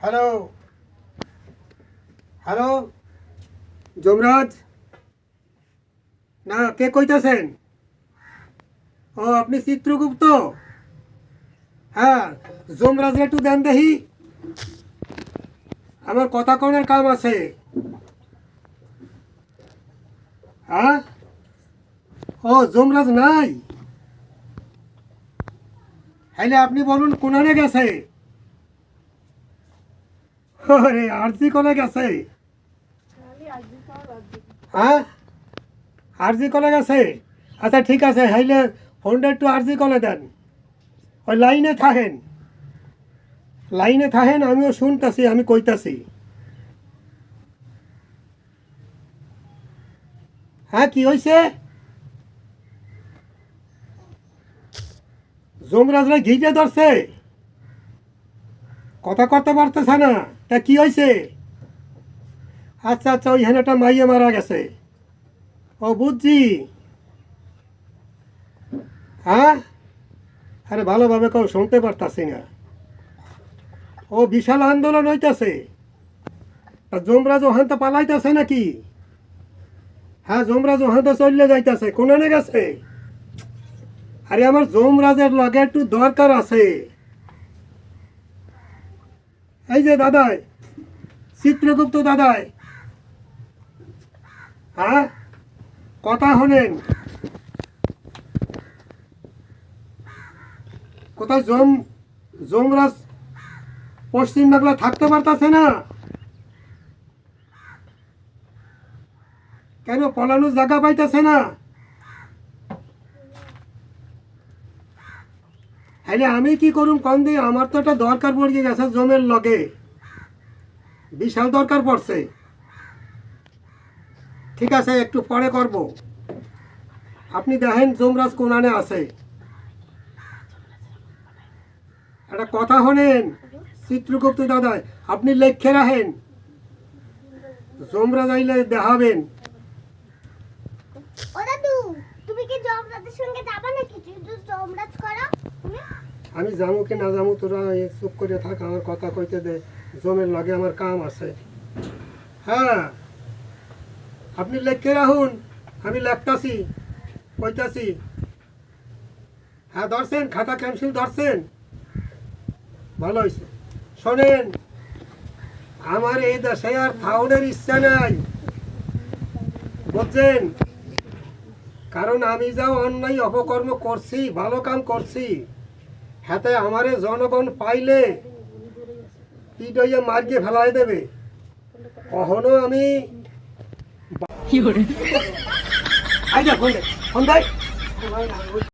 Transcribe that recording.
Hello hello Yamraj না কে কইতেছেন? ও আপনি চিত্রগুপ্ত? হ্যাঁ, যমরাজ একটু দেন দেখি, আমার কথা কনের কাম আছে। হ্যাঁ, ও যমরাজ নাই, হ্যালে আপনি বলুন কোনানে গেছে? আরে আরজি কোনে গেছে? হ্যাঁ, আরজি কলে গেছে। আচ্ছা ঠিক আছে, হাইলে ফোনটা একটু আরজি কলে দেন। ওই লাইনে থাকেন, লাইনে থাকেন, আমিও শুনতেছি, আমি কইতাছি। হ্যাঁ কি হয়েছে? যমরাজরা ঘিটে ধরছে, কথা করতে পারতেছে না, তা কি হয়েছে? আচ্ছা আচ্ছা, ওইখানে একটা মাইয়ে মারা গেছে। ও বুঝছি। হ্যাঁ, আরে ভালোভাবে কেউ শুনতে পারতাছি না। ও বিশাল আন্দোলন হইতাছে। যমরাজ ওখান তো পালাইতেছে নাকি? হ্যাঁ, যমরাজ ওখান তো চললে যাইতেছে, কোনানে গেছে? আরে আমার যমরাজের লগে একটু দরকার আছে। এই যে দাদাই, চিত্রগুপ্ত দাদাই, হ্যাঁ কথা হলেন কোথায়? যমরাজ পশ্চিম বাংলা থাকতে পারতাছে না কেন? পলানোর জায়গা পাইতেছে না? হ্যাঁ, আমি কি করুম কম দিয়ে? আমার তো একটা দরকার পড়ে গেছে জমের লগে, বিশাল দরকার পড়ছে। ঠিক আছে, একটু পরে করব। আপনি দেখেন যমরাজ কোনানে আছে। একটা কথা হলেন চিত্রগুপ্ত দাদা, আপনি লেখে রাখেন, যমরাজ আইলে দেখাবেন। ও দাদু, তুমি কি যমরাজের সঙ্গে যাবে নাকি? তুই যমরাজ করো তুমি? আমি যাবো কি না যাবো, তোরা চুপ করে থাক, আমার কথা কইতে দে। জমের লগে আমার কাম আছে। হ্যাঁ, আপনি লেখে রাখুন, আমি লেখতাছি, কইতাছি। হ্যাঁ ধরছেন, খাতা ক্যান্সিল ধরছেন, ভালো হয়েছে। শোনেন, আমার এই দেশে আর থাউনের ইচ্ছা নাই, বুঝছেন? কারণ আমি যা অন্যায় অপকর্ম করছি, ভালো কাম করছি, হাতে আমারে জনগণ পাইলে পিটইয়ে মার্গে ফেলাই দেবে। কখনো আমি আইডা ফোন দে, ফোন দেয়।